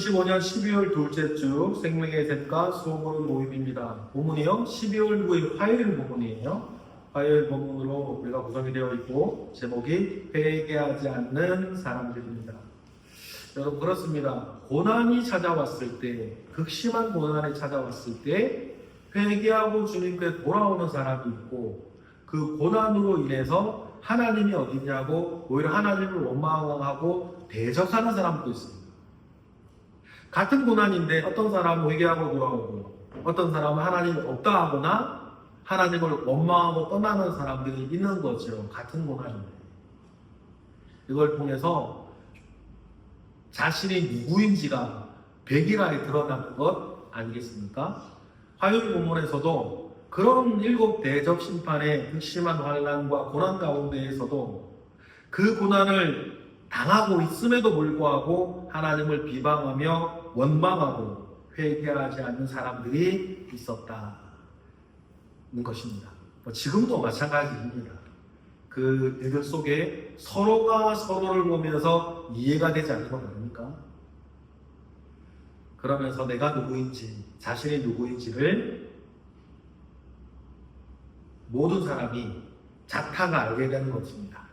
2025년 12월 둘째 주 생명의 샘과 수업원 모임입니다. 본문이요. 12월 9일 화요일 본문이에요. 화요일 본문으로 우리가 구성이 되어 있고 제목이 회개하지 않는 사람들입니다. 여러분 그렇습니다. 고난이 찾아왔을 때, 극심한 고난이 찾아왔을 때 회개하고 주님께 돌아오는 사람이 있고, 그 고난으로 인해서 하나님이 어디냐고 오히려 하나님을 원망하고 대적하는 사람도 있습니다. 같은 고난인데 어떤 사람은 회개하고 돌아오고 어떤 사람은 하나님이 없다 하거나 하나님을 원망하고 떠나는 사람들이 있는 거죠. 같은 고난인데. 이걸 통해서 자신이 누구인지가 백일하게 드러나는 것 아니겠습니까? 화요일 본문에서도 그런 7 대접 심판의 극심한 환난과 고난 가운데에서도 그 고난을 당하고 있음에도 불구하고 하나님을 비방하며 원망하고 회개하지 않는 사람들이 있었다는 것입니다. 지금도 마찬가지입니다. 그 일들 속에 서로가 서로를 보면서 이해가 되지 않는 건 아닙니까? 그러면서 내가 누구인지, 자신이 누구인지를 모든 사람이 자타가 알게 되는 것입니다.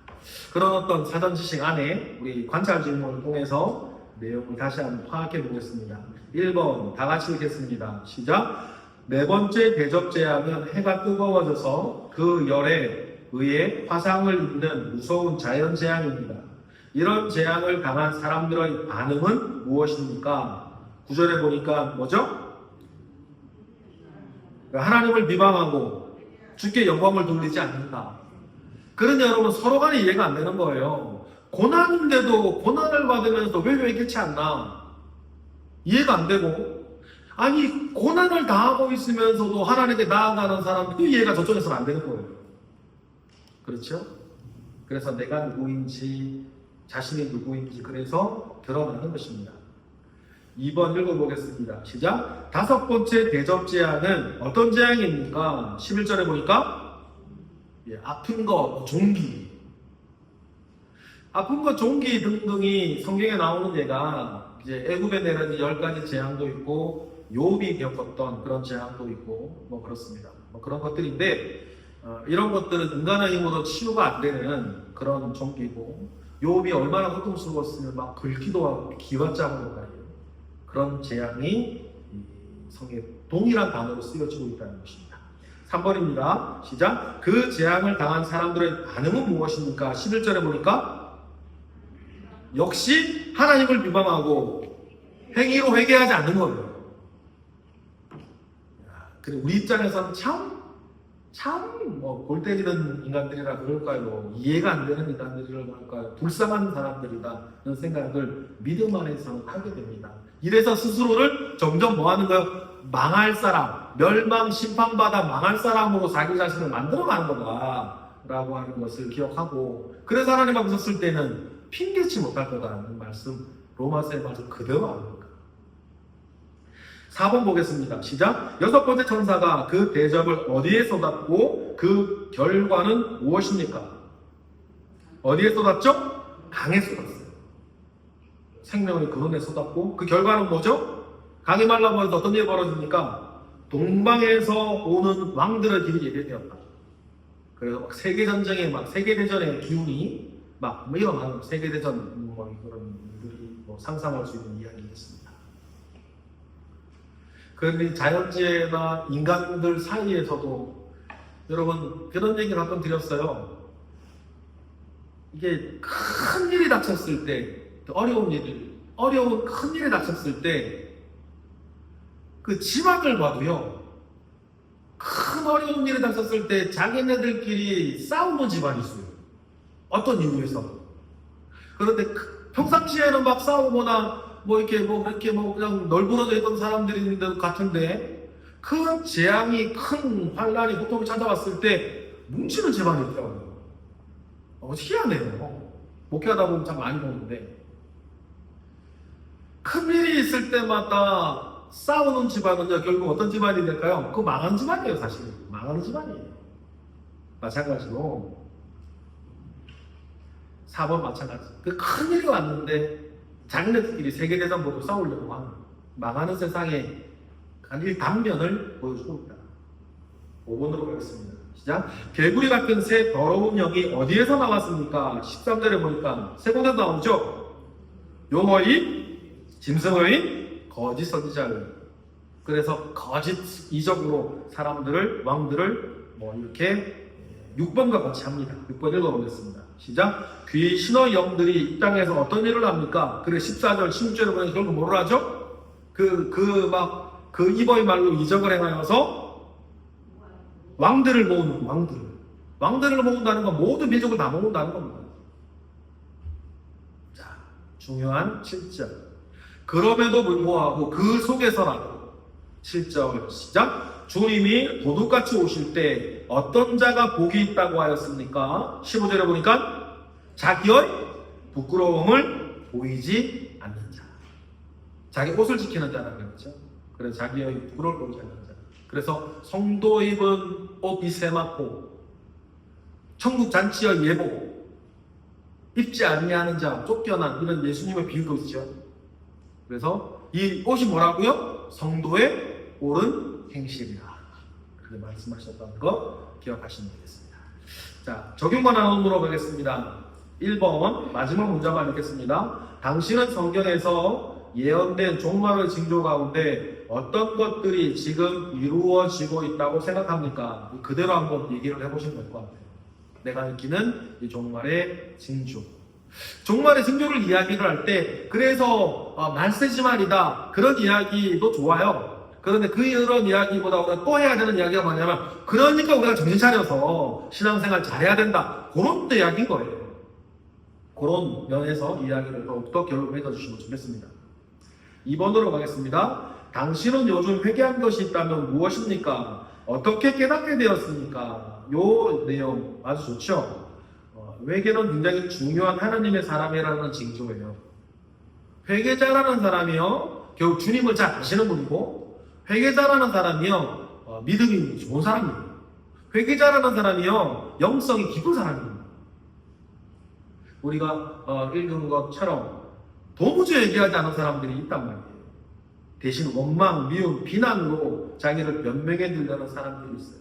그런 어떤 사전 지식 안에 우리 관찰 질문을 통해서 내용을 다시 한번 파악해 보겠습니다. 1번 다 같이 읽겠습니다. 시작. 네 번째 대접 재앙은 해가 뜨거워져서 그 열에 의해 화상을 입는 무서운 자연 재앙입니다. 이런 재앙을 당한 사람들의 반응은 무엇입니까? 9절에 보니까 뭐죠? 하나님을 비방하고 주께 영광을 돌리지 않는다. 그러니 여러분 서로 간에 이해가 안 되는 거예요. 고난인데도 고난을 받으면서 왜 회개치 않나? 이해가 안 되고, 아니 고난을 당하고 있으면서도 하나님께 나아가는 사람도 이해가 저쪽에서는 안 되는 거예요. 그렇죠? 그래서 내가 누구인지, 자신이 누구인지 그래서 드러나는 것입니다. 2번 읽어보겠습니다. 시작. 5번째 대접 재앙은 어떤 재앙입니까? 11절에 보니까 아픈 거, 종기. 아픈 거, 종기 등등이 성경에 나오는 예가 이제 애굽에 내려진 10가지 재앙도 있고 욥이 겪었던 그런 재앙도 있고 뭐 그렇습니다. 뭐 그런 것들인데 이런 것들은 인간의 힘으로 치유가 안 되는 그런 종기고, 욥이 얼마나 고통스러웠으면 막 긁기도 하고 기와짝으로 가요. 그런 재앙이 성경에 동일한 단어로 쓰여지고 있다는 것입니다. 3번입니다. 시작. 그 재앙을 당한 사람들의 반응은 무엇입니까? 11절에 보니까 역시 하나님을 비방하고 행위로 회개하지 않는 거예요. 그래, 우리 입장에서는 골 때리는 인간들이라 그럴까요? 이해가 안 되는 인간들이라 그럴까요? 불쌍한 사람들이다. 이런 생각을 믿음 안에서는 하게 됩니다. 이래서 스스로를 점점 뭐 하는 거예요? 망할 사람, 멸망, 심판받아 망할 사람으로 자기 자신을 만들어가는 거다 라고 하는 것을 기억하고, 그래서 하나님 앞에 섰을 때는 핑계치 못할 거다라는 말씀, 로마서의 말씀 그대로 아닙니까? 4번 보겠습니다. 시작. 6번째 천사가 그 대접을 어디에 쏟았고 그 결과는 무엇입니까? 어디에 쏟았죠? 강에 쏟았어요. 생명의 근원에 쏟았고 그 결과는 뭐죠? 강이 말라버려서 어떤 일이 벌어집니까? 동방에서 오는 왕들의 길이 예배되었다. 그래서 막 세계전쟁에 세계대전의 기운이 막 일어나는 세계대전 그런 일들이 상상할 수 있는 이야기겠습니다. 그런데 자연재해나 인간들 사이에서도 여러분 그런 얘기를 한번 드렸어요. 이게 큰 일이 닥쳤을 때, 어려운 큰 일이 닥쳤을 때 그 집안을 봐도요, 큰 어려운 일이 닥쳤을 때 자기네들끼리 싸우는 집안이 있어요. 어떤 이유에서. 그런데 평상시에는 막 싸우거나 이렇게 그냥 널브러져 있던 사람들이 있는 것 같은데, 큰 재앙이, 큰 환란이, 고통이 찾아왔을 때 뭉치는 집안이 있더라고요. 희한해요. 목회하다 보면 참 많이 보는데, 큰 일이 있을 때마다 싸우는 집안은요, 결국 어떤 집안이 될까요? 그거 망하는 집안이에요, 사실. 망하는 집안이에요. 마찬가지로 4번 마찬가지. 그 큰 일이 왔는데 자기네들끼리 세계대전보고 싸우려고 하는 망하는 세상의 한 일단면을 보여주고 있다. 5번으로 가겠습니다. 시작. 개구리 같은 새 더러운 영이 어디에서 나왔습니까? 13절에 보니까 세 군데 나오죠. 용어인, 짐승어인, 거짓 선지자를. 그래서 거짓 이적으로 사람들을, 왕들을 이렇게 6번과 같이 합니다. 6번 읽어보겠습니다. 시작. 귀신의 영들이 이 땅에서 어떤 일을 합니까? 그래 14절, 16절에 보니까 결국 뭐를 하죠? 그 이버의 말로 이적을 행하여서 왕들을 모으는, 왕들을 모은다는 건 모든 민족을 다 모은다는 겁니다. 자, 중요한 7절. 그럼에도 불구하고 그 속에서라도 7절 시작. 주님이 도둑같이 오실 때 어떤 자가 복이 있다고 하였습니까? 15절에 보니까 자기의 부끄러움을 보이지 않는 자. 자기 옷을 지키는 자라고 했죠. 그래서 자기의 부끄러움을 보이지 않는 자. 그래서 성도 입은 옷 이세 맞고 천국 잔치의 예복 입지 아니하는 자, 쫓겨난 이런 예수님의 비유도 있죠. 그래서 이 옷이 뭐라고요? 성도의 옳은 행실이라 그렇게 말씀하셨다는 거 기억하시면 되겠습니다. 자, 적용만 나누도록 하겠습니다. 1번 마지막 문장만 읽겠습니다. 당신은 성경에서 예언된 종말의 징조 가운데 어떤 것들이 지금 이루어지고 있다고 생각합니까? 그대로 한번 얘기를 해보시면 될 것 같아요. 내가 느끼는 이 종말의 징조. 종말의 징조를 이야기를 할 때 그래서 말세지 말이다 그런 이야기도 좋아요. 그런데 그런 이야기보다 우리가 또 해야 되는 이야기가 뭐냐면 그러니까 우리가 정신 차려서 신앙생활 잘해야 된다 그런 또 이야기인 거예요. 그런 면에서 이야기를 더욱더 결론을 해주시면 좋겠습니다. 2번으로 가겠습니다. 당신은 요즘 회개한 것이 있다면 무엇입니까? 어떻게 깨닫게 되었습니까? 요 내용 아주 좋죠? 회개는 굉장히 중요한 하나님의 사람이라는 징조예요. 회개자라는 사람이요, 결국 주님을 잘 아시는 분이고, 회개자라는 사람이요, 믿음이 좋은 사람이에요. 회개자라는 사람이요, 영성이 깊은 사람입니다. 우리가 읽은 것처럼 도무지 회개하지 않은 사람들이 있단 말이에요. 대신 원망, 미움, 비난으로 자기를 변명해 들려는 사람들이 있어요.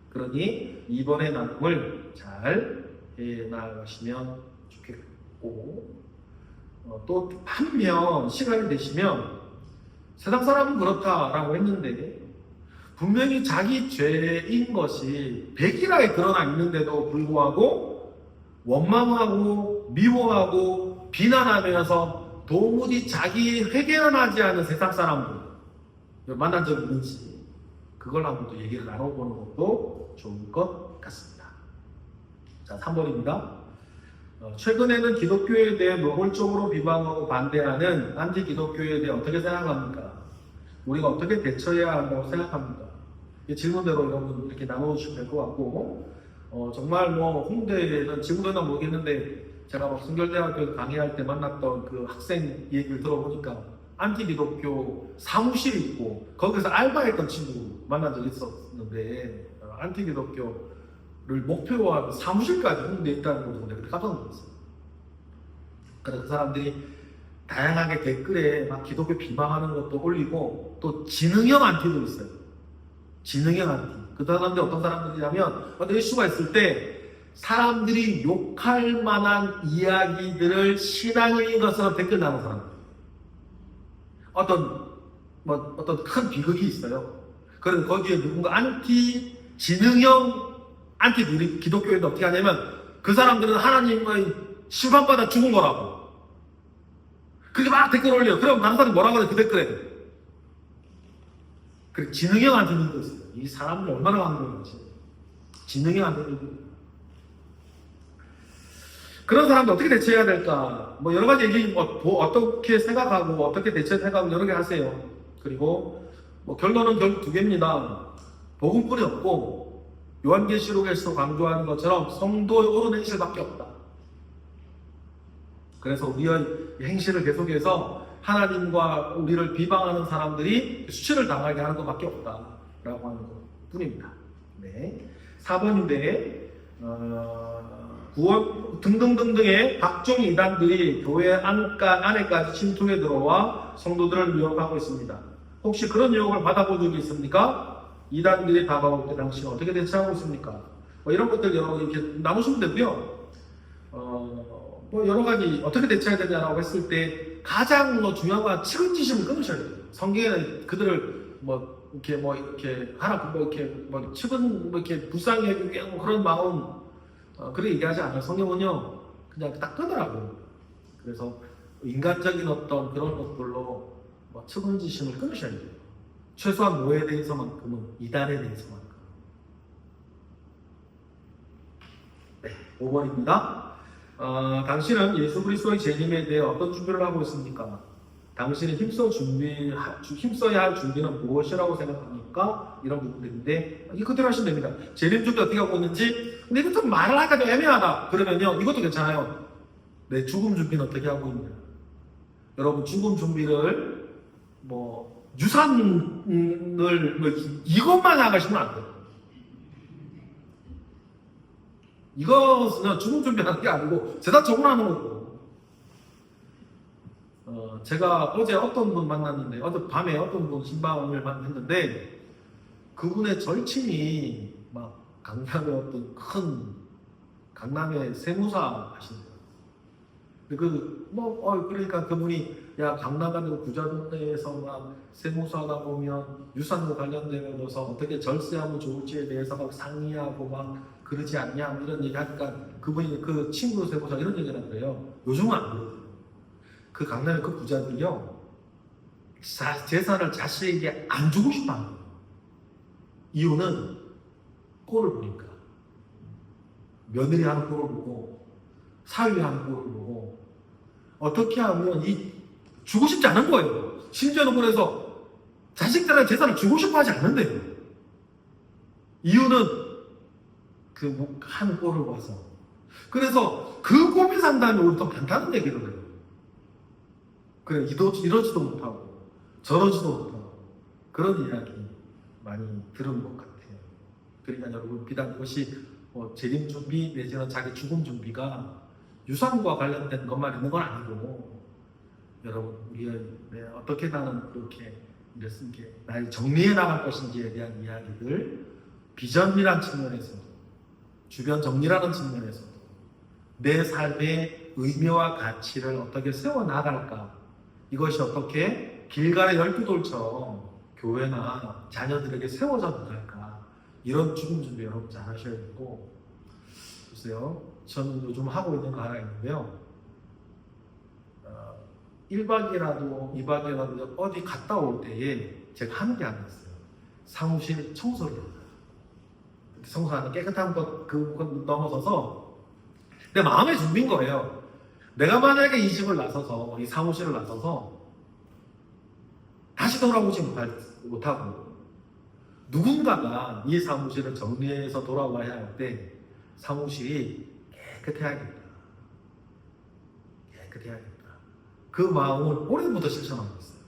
그러니 이번의 나눔을 잘 해나가시면 좋겠고, 또 한편 시간이 되시면 세상 사람은 그렇다라고 했는데 분명히 자기 죄인 것이 백일하게 드러나 있는데도 불구하고 원망하고 미워하고 비난하면서 도무지 자기 회개는 하지 않은 세상 사람들 만난 적 있는지 그걸 한번 또 얘기를 나눠보는 것도 좋을 것 같습니다. 자, 3번입니다. 최근에는 기독교에 대해 노골적으로 비방하고 반대하는 안티 기독교에 대해 어떻게 생각합니까? 우리가 어떻게 대처해야 한다고 생각합니까? 이 질문대로 여러분 이렇게 나눠주시면 될 것 같고, 정말 홍대에는 지금도 모르겠는데 제가 성결대학교 강의할 때 만났던 그 학생 얘기를 들어보니까 안티 기독교 사무실이 있고 거기서 알바했던 친구 만난 적이 있었는데 안티 기독교를 목표로 하는 사무실까지 홍대에 있다는 것을 내가 깜짝 놀랐어요. 그래서 그 사람들이 다양하게 댓글에 막 기독교 비방하는 것도 올리고 또 지능형 안티도 있어요. 지능형 안티. 그 사람들이 어떤 사람들이냐면 어떤 이슈가 있을 때 사람들이 욕할 만한 이야기들을 신앙인 것처럼 댓글 다는 사람들. 어떤 큰 비극이 있어요. 그래서 거기에 누군가 안티 지능형 안티 기독교인도 어떻게 하냐면 그 사람들은 하나님의 심판받아 죽은 거라고. 그렇게 막 댓글 올려. 그럼 다른 사람이 뭐라고 하냐 그 댓글에. 그 지능형 안티도 있어요. 이 사람들 얼마나 많은 건지. 지능형 안티도. 그런 사람들 어떻게 대처해야 될까? 여러 가지 얘기, 어떻게 생각하고, 어떻게 대처하고 여러 개 하세요. 그리고, 결론은 결국 두 개입니다. 복음뿐이 없고, 요한계시록에서 강조하는 것처럼 성도의 옳은 행실밖에 없다. 그래서 우리의 행실을 계속해서 하나님과 우리를 비방하는 사람들이 수치를 당하게 하는 것밖에 없다라고 하는 것 뿐입니다. 네. 4번인데, 구원 등등등등의 각종 이단들이 교회 안에까지 침투해 들어와 성도들을 유혹하고 있습니다. 혹시 그런 유혹을 받아본 적이 있습니까? 이단들이 다가올 때 당신은 어떻게 대처하고 있습니까? 뭐 이런 것들 여러분 이렇게 나누시면 되고요. 뭐 여러 가지 어떻게 대처해야 되냐라고 했을 때 가장 중요한 건 측은지심을 끊으셔야 돼요. 성경에는 그들을 이렇게 하나 측은 이렇게 불쌍히 여기고 그런 마음 그렇게 얘기하지 않아요. 성경은요 그냥 딱 끊으라고. 그래서 인간적인 어떤 그런 것들로 측은지심을 끊으셔야 돼요. 최소한 뭐에 대해서만큼은 이단에 대해서만큼. 네, 5번입니다. 당신은 예수 그리스도의 재림에 대해 어떤 준비를 하고 있습니까? 당신이 힘써야 할 준비는 무엇이라고 생각합니까? 이런 부분들인데 이 그대로 하시면 됩니다. 재림 준비 어떻게 하고 있는지 근데 이거 좀 말을 하기가 좀 애매하다 그러면요 이것도 괜찮아요. 내 죽음 준비는 어떻게 하고 있냐. 여러분 죽음 준비를 유산을 이것만 나가시면 안 돼요. 이것은 죽음 준비하는 게 아니고 재산 처분하는 거고. 제가 어제 어떤 분 만났는데 어제 밤에 어떤 분 신방을 만났는데 그분의 절친이 막 강남의 어떤 큰 강남의 세무사 하시는 거예요. 그러니까 그분이 야 강남의 부자 동네에서 막 세무사가 보면 유산과 관련되어서 어떻게 절세하면 좋을지에 대해서 막 상의하고 막 그러지 않냐 이런 얘기 하니까 그분이 그 친구 세무사 이런 얘기를 하더래요. 요즘은 안 그래요. 그 강남의 그 부자들이요 재산을 자식에게 안 주고 싶어 하는 거예요. 이유는 꼴을 보니까 며느리 하는 꼴을 보고 사위 하는 꼴을 보고 어떻게 하면 주고 싶지 않은 거예요. 심지어는 그래서 자식들한테 재산을 주고 싶어 하지 않는데요. 이유는 한 꼴을 봐서. 그래서 그 고민 상담이 오히려 더 많다는 얘기를 해요. 그래, 이러지도 못하고 저러지도 못하고 그런 이야기 많이 들은 것 같아요. 그러니까 여러분 비단 그것이 재림 준비 내지는 자기 죽음 준비가 유산과 관련된 것만 있는 건 아니고 여러분 우리가 어떻게 나는 그렇게 이렇게 나를 정리해 나갈 것인지에 대한 이야기들 비전이라는 측면에서도 주변 정리라는 측면에서도 내 삶의 의미와 가치를 어떻게 세워나갈까 이것이 어떻게 길가의 12돌처럼 교회나 자녀들에게 세워져 나갈까 이런 죽음 준비 여러분 잘 하셔야 되고 글쎄요 저는 요즘 하고 있는 거 하나 있는데요 1박이라도 2박이라도 어디 갔다 올 때에 제가 하는 게 하나 있어요. 사무실 청소를 해요. 청소하는 깨끗한 것 넘어서서 내 마음의 준비인 거예요. 내가 만약에 이 집을 나서서 이 사무실을 나서서 다시 돌아오지 못하고 누군가가 이 사무실을 정리해서 돌아와야 할 때 사무실이 깨끗해야겠다. 그 마음을 올해부터 실천하고 있어요.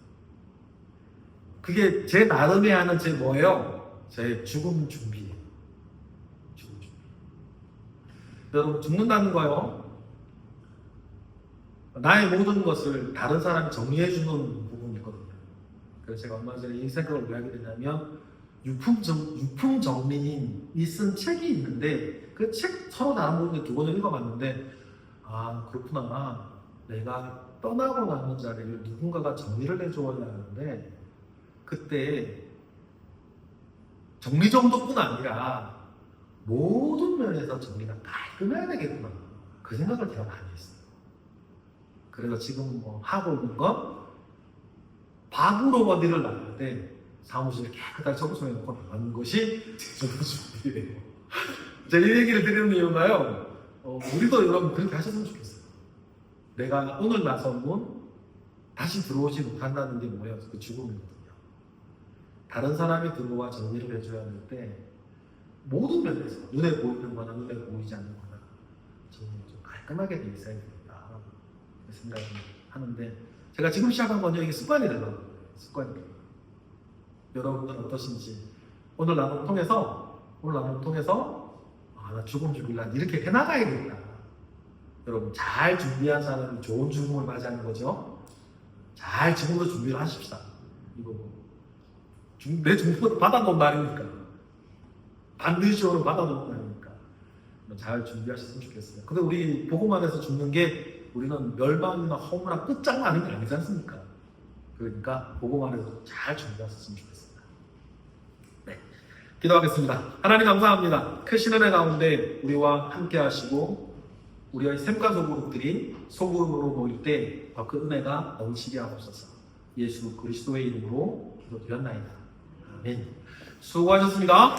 그게 제 나름에 하는 제 뭐예요? 제 죽음 준비예요. 죽음 준비. 여러분 죽는다는 거요. 나의 모든 것을 다른 사람이 정리해주는 부분이 있거든요. 그래서 제가 얼마 전에 이 생각을 왜 하게 되냐면 유품 정리인이 쓴 책이 있는데 그 책 서로 다른 부분을 두 번을 읽어봤는데 아 그렇구나. 내가 떠나고 나는 자리를 누군가가 정리를 해줘야 하는데 그때 정리 정도뿐 아니라 모든 면에서 정리가 깔끔해야 되겠구나 그 생각을 제가 많이 했어요. 그래서 지금 하고 있는 건 밥으로 어디를 나갈 사무실을 깨끗하게 청소해 놓고 나가는 것이 제 준비예요. 제가 이 얘기를 드리는 이유가요 우리도 여러분 그렇게 하셨으면 좋겠어요. 내가 오늘 나서면 다시 들어오지 못한다는 게 뭐예요? 그 죽음이거든요. 다른 사람이 들어와 정리를 해줘야 할 때 모든 면에서 눈에 보이는 거나 눈에 보이지 않는 거나 정리가 좀 깔끔하게 돼 있어야 된다 생각을 하는데 제가 지금 시작한 건요 이게 습관이 되더라고요. 습관이 돼요. 여러분들은 어떠신지 오늘 나눔을 통해서 나 죽음 준비를 이렇게 해나가야겠다 여러분 잘 준비한 사람이 좋은 죽음을 맞이하는 거죠. 잘 지금부터 준비를 하십시다. 이거 내 중보를 받아놓은 날이니까 반드시 오늘 받아놓은 날이니까 잘 준비하셨으면 좋겠어요. 근데 우리 보고만 해서 죽는 게 우리는 멸망이나 허무나 끝장나는 게 아니지 않습니까? 그러니까 보고만 해서 잘 준비하셨으면 좋겠습니다. 네, 기도하겠습니다. 하나님 감사합니다. 크신 은혜 가운데 우리와 함께 하시고 우리의 샘과 소그룹들이 소그룹으로 모일 때 그 은혜가 넘치게 하옵소서. 예수 그리스도의 이름으로 기도드렸나이다. 아멘. 수고하셨습니다.